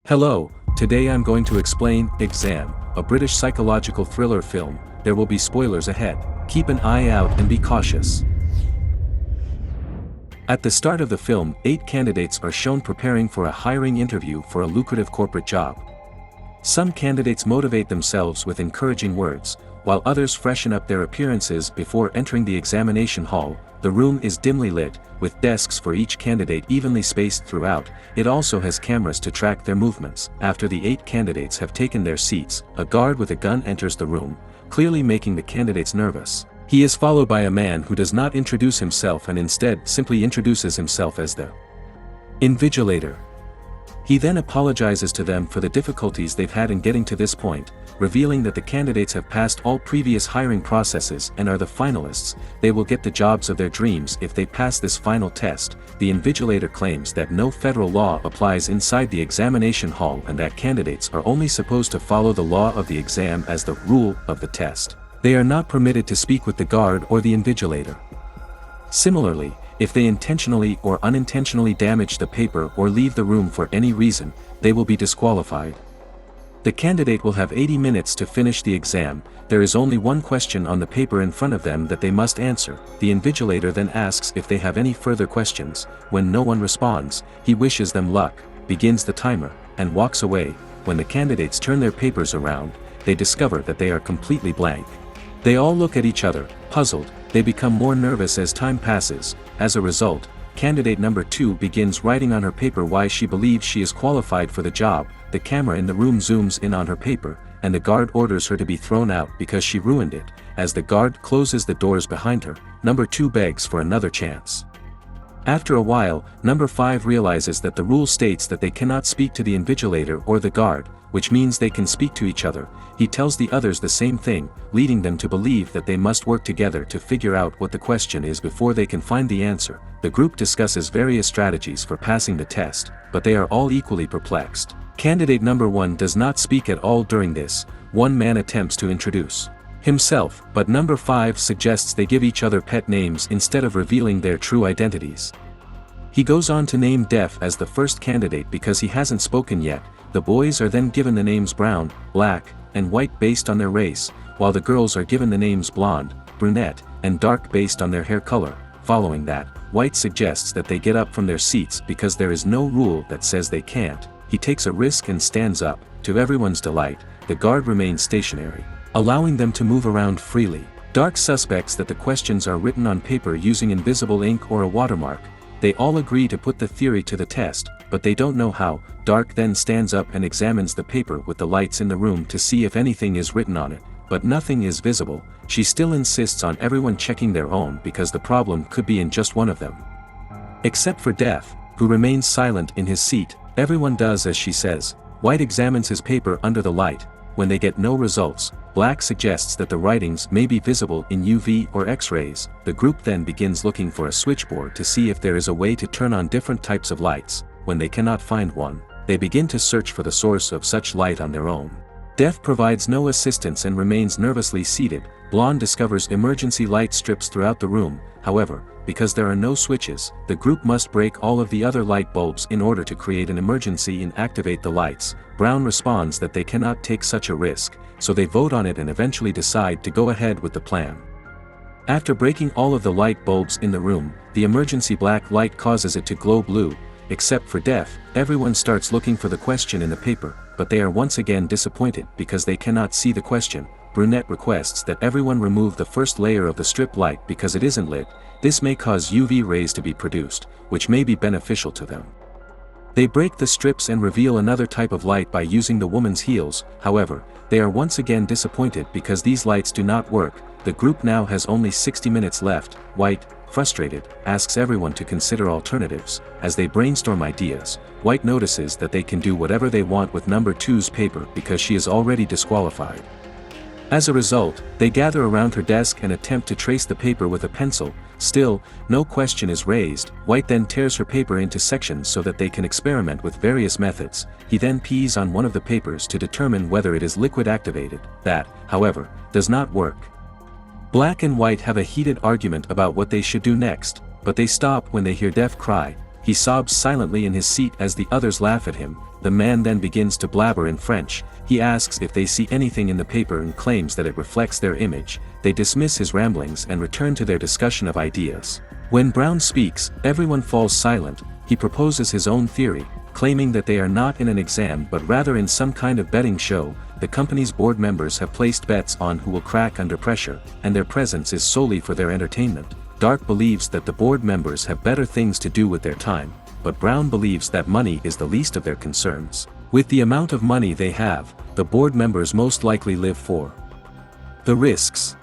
Hello, today I'm going to explain Exam, a British psychological thriller film. There will be spoilers ahead. Keep an eye out and be cautious. At the start of the film, 8 candidates are shown preparing for a hiring interview for a lucrative corporate job. Some candidates motivate themselves with encouraging words, while others freshen up their appearances before entering the examination hall. The room is dimly lit, with desks for each candidate evenly spaced throughout. It also has cameras to track their movements. After the 8 candidates have taken their seats, a guard with a gun enters the room, clearly making the candidates nervous. He is followed by a man who does not introduce himself and instead simply introduces himself as the invigilator. He then apologizes to them for the difficulties they've had in getting to this point, revealing that the candidates have passed all previous hiring processes and are the finalists. They will get the jobs of their dreams if they pass this final test. The invigilator claims that no federal law applies inside the examination hall and that candidates are only supposed to follow the law of the exam as the rule of the test. They are not permitted to speak with the guard or the invigilator. Similarly, if they intentionally or unintentionally damage the paper or leave the room for any reason, they will be disqualified. The candidate will have 80 minutes to finish the exam. There is only one question on the paper in front of them that they must answer. The invigilator then asks if they have any further questions. When no one responds, he wishes them luck, begins the timer, and walks away. When the candidates turn their papers around, they discover that they are completely blank. They all look at each other, puzzled. They become more nervous as time passes. As a result, candidate number 2 begins writing on her paper why she believes she is qualified for the job. The camera in the room zooms in on her paper, and the guard orders her to be thrown out because she ruined it. As the guard closes the doors behind her, number 2 begs for another chance. After a while, number 5 realizes that the rule states that they cannot speak to the invigilator or the guard, which means they can speak to each other. He tells the others the same thing, leading them to believe that they must work together to figure out what the question is before they can find the answer. The group discusses various strategies for passing the test, but they are all equally perplexed. Candidate number 1 does not speak at all during this. One man attempts to introduce himself, but number 5 suggests they give each other pet names instead of revealing their true identities. He goes on to name Deaf as the first candidate because he hasn't spoken yet. The boys are then given the names Brown, Black, and White based on their race, while the girls are given the names Blonde, Brunette, and Dark based on their hair color. Following that, White suggests that they get up from their seats because there is no rule that says they can't. He takes a risk and stands up. To everyone's delight, the guard remains stationary, allowing them to move around freely. Dark suspects that the questions are written on paper using invisible ink or a watermark. They all agree to put the theory to the test, but they don't know how. Dark then stands up and examines the paper with the lights in the room to see if anything is written on it, but nothing is visible. She still insists on everyone checking their own because the problem could be in just one of them. Except for Deaf, who remains silent in his seat. Everyone does as she says. White examines his paper under the light. When they get no results, Black suggests that the writings may be visible in UV or X-rays. The group then begins looking for a switchboard to see if there is a way to turn on different types of lights. When they cannot find one, they begin to search for the source of such light on their own. Deaf provides no assistance and remains nervously seated. Blonde discovers emergency light strips throughout the room. However, because there are no switches, the group must break all of the other light bulbs in order to create an emergency and activate the lights. Brown responds that they cannot take such a risk, so they vote on it and eventually decide to go ahead with the plan. After breaking all of the light bulbs in the room, the emergency black light causes it to glow blue. Except for Deaf, everyone starts looking for the question in the paper, but they are once again disappointed because they cannot see the question. Brunette requests that everyone remove the first layer of the strip light because it isn't lit. This may cause UV rays to be produced, which may be beneficial to them. They break the strips and reveal another type of light by using the woman's heels. However, they are once again disappointed because these lights do not work. The group now has only 60 minutes left. White, frustrated, asks everyone to consider alternatives. As they brainstorm ideas, White notices that they can do whatever they want with number 2's paper because she is already disqualified. As a result, they gather around her desk and attempt to trace the paper with a pencil. Still, no question is raised. White then tears her paper into sections so that they can experiment with various methods. He then pees on one of the papers to determine whether it is liquid activated. That, however, does not work. Black and White have a heated argument about what they should do next, but they stop when they hear Deaf cry. He sobs silently in his seat as the others laugh at him. The man then begins to blabber in French. He asks if they see anything in the paper and claims that it reflects their image. They dismiss his ramblings and return to their discussion of ideas. When Brown speaks, everyone falls silent. He proposes his own theory, claiming that they are not in an exam but rather in some kind of betting show. The company's board members have placed bets on who will crack under pressure, and their presence is solely for their entertainment. Dark believes that the board members have better things to do with their time, but Brown believes that money is the least of their concerns. With the amount of money they have, the board members most likely live for. The risks.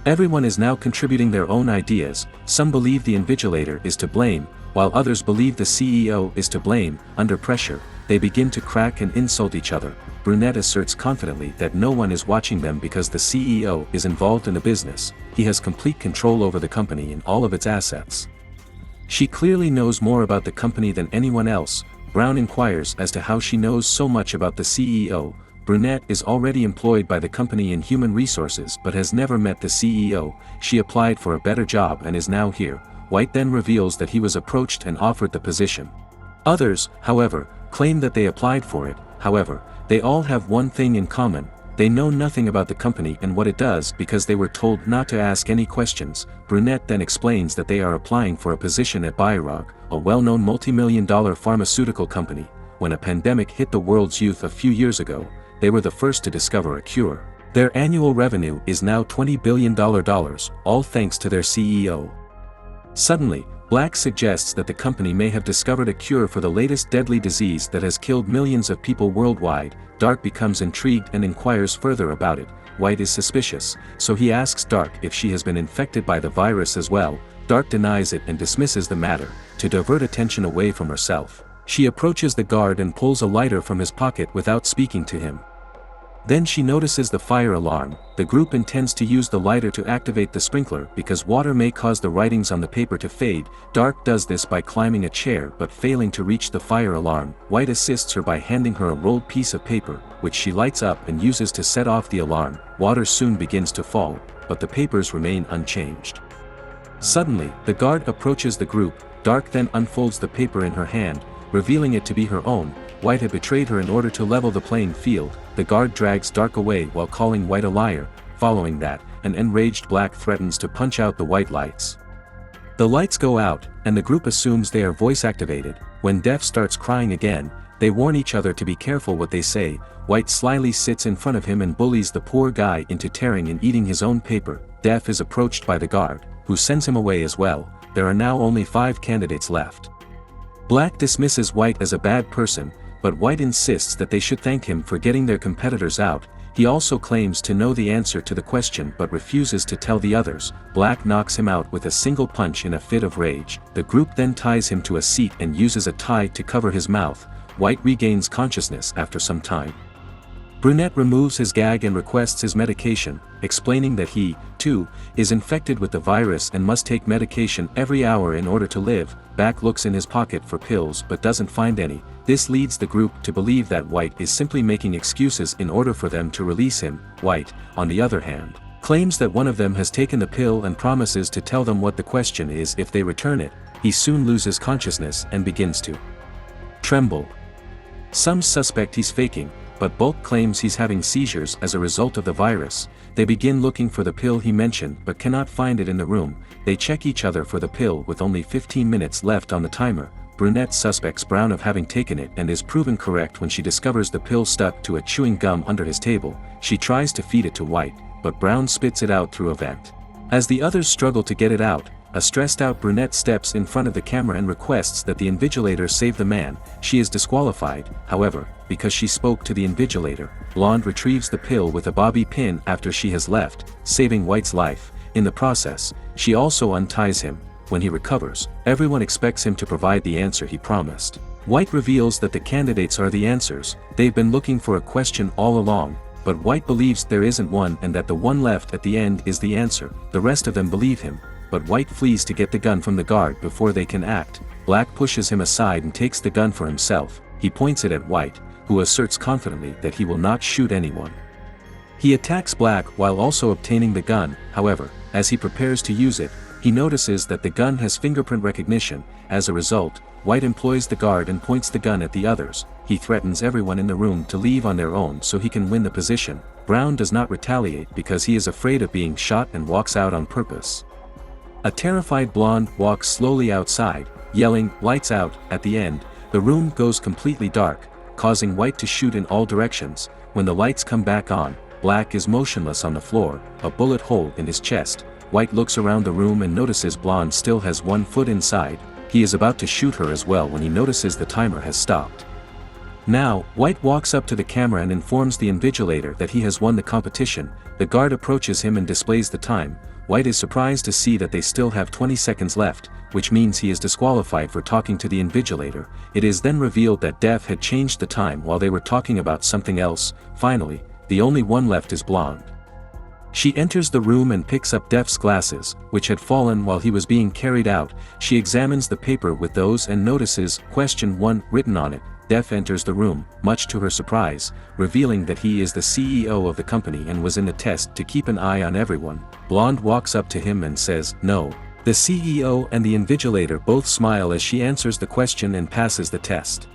Everyone is now contributing their own ideas. Some believe the invigilator is to blame, while others believe the CEO is to blame. Under pressure, they begin to crack and insult each other. Brunette asserts confidently that no one is watching them because the CEO is involved in the business. He has complete control over the company and all of its assets. She clearly knows more about the company than anyone else. Brown inquires as to how she knows so much about the CEO. Brunette is already employed by the company in human resources but has never met the CEO. She applied for a better job and is now here. White then reveals that he was approached and offered the position. Others, however, claim that they applied for it. However, they all have one thing in common: they know nothing about the company and what it does because they were told not to ask any questions. Brunette then explains that they are applying for a position at Biorog, a well-known multi-million-dollar pharmaceutical company. When a pandemic hit the world's youth a few years ago, they were the first to discover a cure. Their annual revenue is now $20 billion, all thanks to their CEO. Suddenly, Black suggests that the company may have discovered a cure for the latest deadly disease that has killed millions of people worldwide. Dark becomes intrigued and inquires further about it. White is suspicious, so he asks Dark if she has been infected by the virus as well. Dark denies it and dismisses the matter. To divert attention away from herself, she approaches the guard and pulls a lighter from his pocket without speaking to him. Then she notices the fire alarm. The group intends to use the lighter to activate the sprinkler because water may cause the writings on the paper to fade. Dark does this by climbing a chair but failing to reach the fire alarm. White assists her by handing her a rolled piece of paper, which she lights up and uses to set off the alarm. Water soon begins to fall, but the papers remain unchanged. Suddenly, the guard approaches the group. Dark then unfolds the paper in her hand, revealing it to be her own. White had betrayed her in order to level the playing field. The guard drags Dark away while calling White a liar. Following that, an enraged Black threatens to punch out the white lights. The lights go out, and the group assumes they are voice-activated. When Def starts crying again, they warn each other to be careful what they say. White slyly sits in front of him and bullies the poor guy into tearing and eating his own paper. Def is approached by the guard, who sends him away as well. There are now only 5 candidates left. Black dismisses White as a bad person, but White insists that they should thank him for getting their competitors out. He also claims to know the answer to the question but refuses to tell the others. Black knocks him out with a single punch in a fit of rage. The group then ties him to a seat and uses a tie to cover his mouth. White regains consciousness after some time. Brunette removes his gag and requests his medication, explaining that he, too, is infected with the virus and must take medication every hour in order to live. Black looks in his pocket for pills but doesn't find any. This leads the group to believe that White is simply making excuses in order for them to release him. White, on the other hand, claims that one of them has taken the pill and promises to tell them what the question is if they return it. He soon loses consciousness and begins to tremble. Some suspect he's faking, but Bulk claims he's having seizures as a result of the virus. They begin looking for the pill he mentioned but cannot find it in the room. They check each other for the pill with only 15 minutes left on the timer. Brunette suspects Brown of having taken it and is proven correct when she discovers the pill stuck to a chewing gum under his table. She tries to feed it to White, but Brown spits it out through a vent. As the others struggle to get it out, a stressed-out Brunette steps in front of the camera and requests that the invigilator save the man. She is disqualified, however, because she spoke to the invigilator. Blonde retrieves the pill with a bobby pin after she has left, saving White's life. In the process, she also unties him. When he recovers, everyone expects him to provide the answer he promised. White reveals that the candidates are the answers. They've been looking for a question all along, but White believes there isn't one and that the one left at the end is the answer. The rest of them believe him, but White flees to get the gun from the guard before they can act. Black pushes him aside and takes the gun for himself. He points it at White, who asserts confidently that he will not shoot anyone. He attacks Black while also obtaining the gun. However, as he prepares to use it, he notices that the gun has fingerprint recognition. As a result, White employs the guard and points the gun at the others. He threatens everyone in the room to leave on their own so he can win the position. Brown does not retaliate because he is afraid of being shot and walks out on purpose. A terrified blonde walks slowly outside, yelling, "Lights out!" At the end, the room goes completely dark, causing White to shoot in all directions. When the lights come back on, Black is motionless on the floor, a bullet hole in his chest. White looks around the room and notices Blonde still has one foot inside. He is about to shoot her as well when he notices the timer has stopped. Now, White walks up to the camera and informs the invigilator that he has won the competition. The guard approaches him and displays the time. White is surprised to see that they still have 20 seconds left, which means he is disqualified for talking to the invigilator. It is then revealed that Def had changed the time while they were talking about something else. Finally, the only one left is Blonde. She enters the room and picks up Def's glasses, which had fallen while he was being carried out. She examines the paper with those and notices "Question 1" written on it. Def enters the room, much to her surprise, revealing that he is the CEO of the company and was in the test to keep an eye on everyone. Blonde walks up to him and says, "No." The CEO and the invigilator both smile as she answers the question and passes the test.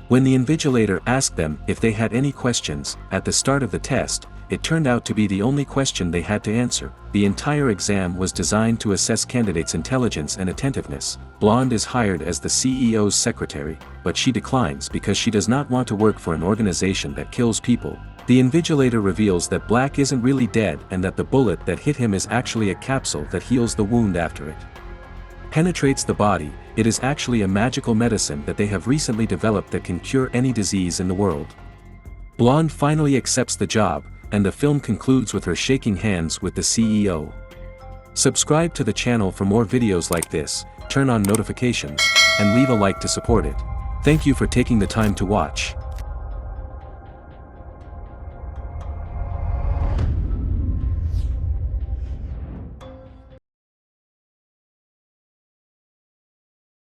When the invigilator asked them if they had any questions at the start of the test, it turned out to be the only question they had to answer. The entire exam was designed to assess candidates' intelligence and attentiveness. Blonde is hired as the CEO's secretary, but she declines because she does not want to work for an organization that kills people. The invigilator reveals that Black isn't really dead and that the bullet that hit him is actually a capsule that heals the wound after it penetrates the body. It is actually a magical medicine that they have recently developed that can cure any disease in the world. Blonde finally accepts the job, and the film concludes with her shaking hands with the CEO. Subscribe to the channel for more videos like this, turn on notifications, and leave a like to support it. Thank you for taking the time to watch.